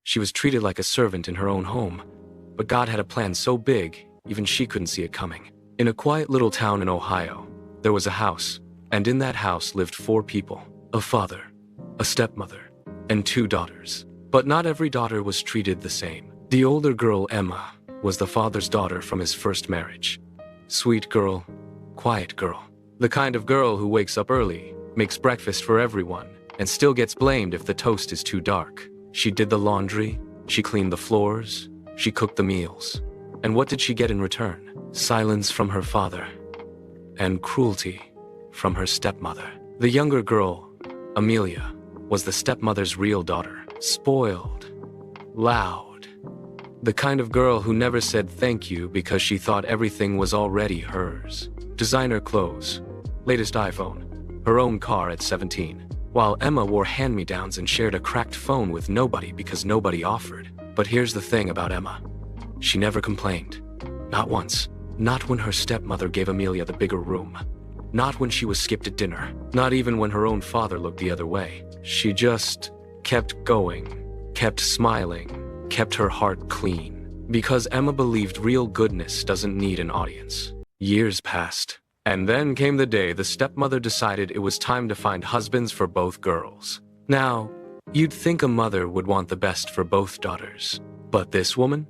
She was treated like a servant in her own home. But God had a plan so big, even she couldn't see it coming. In a quiet little town in Ohio, there was a house, and in that house lived 4 people: a father, a stepmother, and 2 daughters. But not every daughter was treated the same. The older girl, Emma, was the father's daughter from his first marriage. Sweet girl, quiet girl. The kind of girl who wakes up early, makes breakfast for everyone, and still gets blamed if the toast is too dark. She did the laundry, she cleaned the floors, she cooked the meals. And what did she get in return? Silence from her father, and cruelty from her stepmother. The younger girl, Amelia, was the stepmother's real daughter. Spoiled, loud. The kind of girl who never said thank you because she thought everything was already hers. Designer clothes, latest iPhone, her own car at 17. While Emma wore hand-me-downs and shared a cracked phone with nobody because nobody offered. But here's the thing about Emma. She never complained. Not once. Not when her stepmother gave Amelia the bigger room. Not when she was skipped at dinner. Not even when her own father looked the other way. She just kept going, kept smiling, kept her heart clean. Because Emma believed real goodness doesn't need an audience. Years passed. And then came the day the stepmother decided it was time to find husbands for both girls. Now, you'd think a mother would want the best for both daughters. But this woman?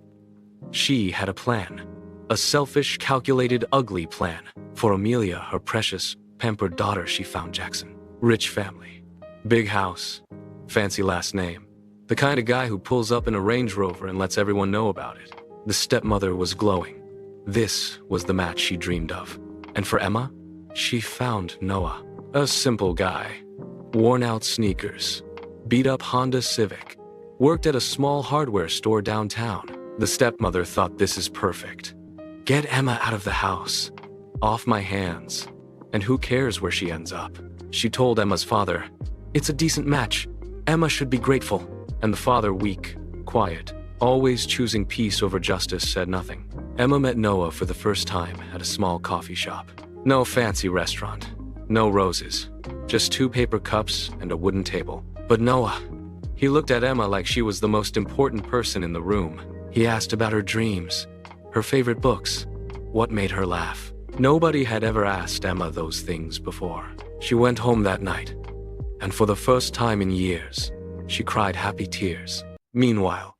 She had a plan. A selfish, calculated, ugly plan. For Amelia, her precious, pampered daughter, she found Jackson. Rich family. Big house. Fancy last name. The kind of guy who pulls up in a Range Rover and lets everyone know about it. The stepmother was glowing. This was the match she dreamed of. And for Emma, she found Noah. A simple guy. Worn-out sneakers. Beat-up Honda Civic. Worked at a small hardware store downtown. The stepmother thought, this is perfect. Get Emma out of the house. Off my hands. And who cares where she ends up? She told Emma's father, it's a decent match. Emma should be grateful. And the father, weak, quiet, always choosing peace over justice, said nothing. Emma met Noah for the first time at a small coffee shop. No fancy restaurant. No roses. Just 2 paper cups and a wooden table. But Noah, he looked at Emma like she was the most important person in the room. He asked about her dreams, her favorite books, what made her laugh. Nobody had ever asked Emma those things before. She went home that night, and for the first time in years, she cried happy tears. Meanwhile,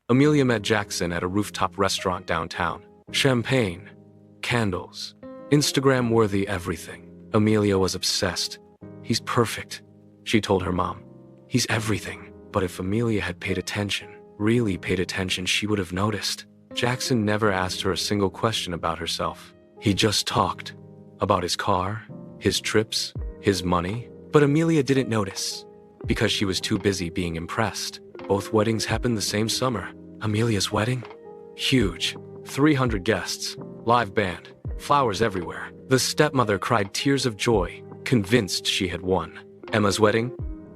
Amelia met Jackson at a rooftop restaurant downtown. Champagne, candles, Instagram-worthy everything. Amelia was obsessed. He's perfect, she told her mom. He's everything. But if Amelia had paid attention, really paid attention, she would have noticed. Jackson never asked her a single question about herself. He just talked about his car, his trips, his money. But Amelia didn't notice because she was too busy being impressed. Both weddings happened the same summer. Amelia's wedding? Huge. 300 guests, live band, flowers everywhere. The stepmother cried tears of joy, convinced she had won. Emma's wedding?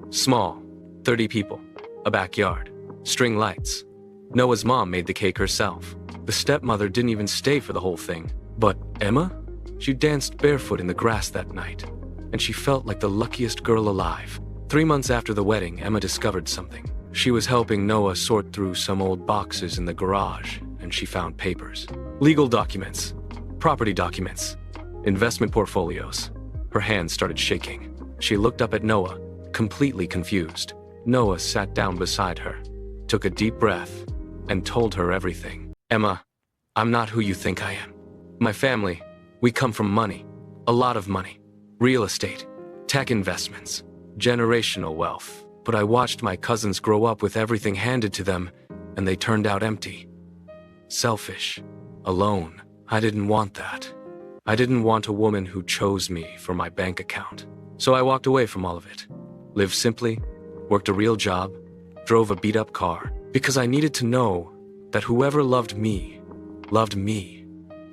Small, 30 people, a backyard, string lights. Noah's mom made the cake herself. The stepmother didn't even stay for the whole thing. But Emma? She danced barefoot in the grass that night, and she felt like the luckiest girl alive. 3 months after the wedding, Emma discovered something. She was helping Noah sort through some old boxes in the garage, and she found papers. Legal documents, property documents, investment portfolios. Her hands started shaking. She looked up at Noah, completely confused. Noah sat down beside her, took a deep breath, and told her everything. Emma, I'm not who you think I am. My family, we come from money. A lot of money. Real estate, tech investments, generational wealth. But I watched my cousins grow up with everything handed to them, and they turned out empty. Selfish. Alone. I didn't want that. I didn't want a woman who chose me for my bank account. So I walked away from all of it. Lived simply, worked a real job, drove a beat-up car, because I needed to know that whoever loved me,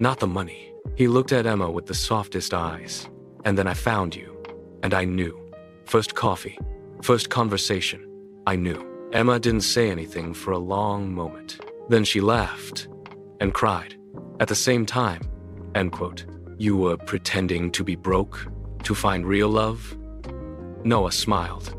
not the money. He looked at Emma with the softest eyes. And then I found you, and I knew. First coffee, first conversation, I knew. Emma didn't say anything for a long moment. Then she laughed and cried at the same time. End quote. You were pretending to be broke to find real love? Noah smiled.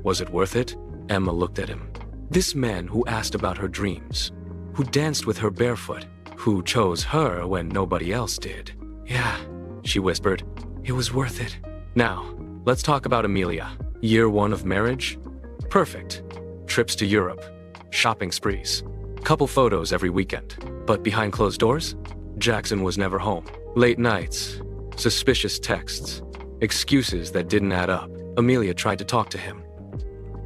Was it worth it? Emma looked at him. This man who asked about her dreams, who danced with her barefoot, who chose her when nobody else did. Yeah, she whispered, it was worth it. Now, let's talk about Amelia. Year 1 of marriage? Perfect. Trips to Europe, shopping sprees, couple photos every weekend. But behind closed doors, Jackson was never home. Late nights, suspicious texts, excuses that didn't add up. Amelia tried to talk to him.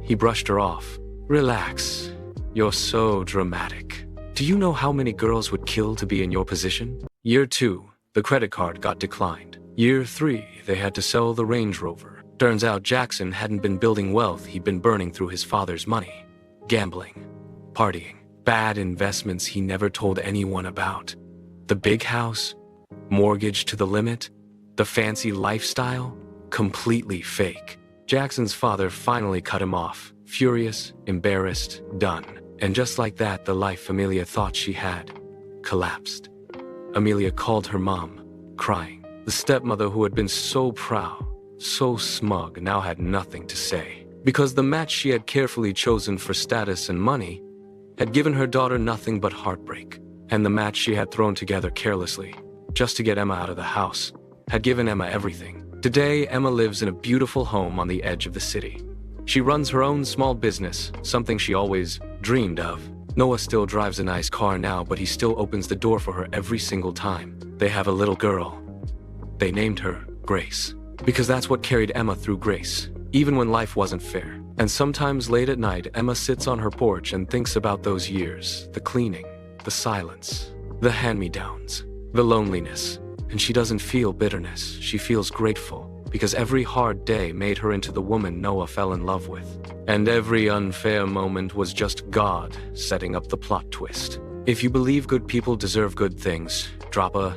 He brushed her off. Relax. You're so dramatic. Do you know how many girls would kill to be in your position? Year 2, the credit card got declined. Year 3, they had to sell the Range Rover. Turns out Jackson hadn't been building wealth, he'd been burning through his father's money. Gambling, partying, bad investments he never told anyone about. The big house, mortgage to the limit, the fancy lifestyle, completely fake. Jackson's father finally cut him off, furious, embarrassed, done. And just like that, the life Amelia thought she had collapsed. Amelia called her mom, crying. The stepmother who had been so proud, so smug, now had nothing to say. Because the match she had carefully chosen for status and money had given her daughter nothing but heartbreak. And the match she had thrown together carelessly, just to get Emma out of the house, had given Emma everything. Today, Emma lives in a beautiful home on the edge of the city. She runs her own small business, something she always dreamed of. Noah still drives a nice car now, but he still opens the door for her every single time. They have a little girl. They named her Grace, because that's what carried Emma through Grace, even when life wasn't fair. And sometimes late at night, Emma sits on her porch and thinks about those years, the cleaning, the silence, the hand-me-downs, the loneliness. And she doesn't feel bitterness, she feels grateful, because every hard day made her into the woman Noah fell in love with. And every unfair moment was just God setting up the plot twist. If you believe good people deserve good things, drop a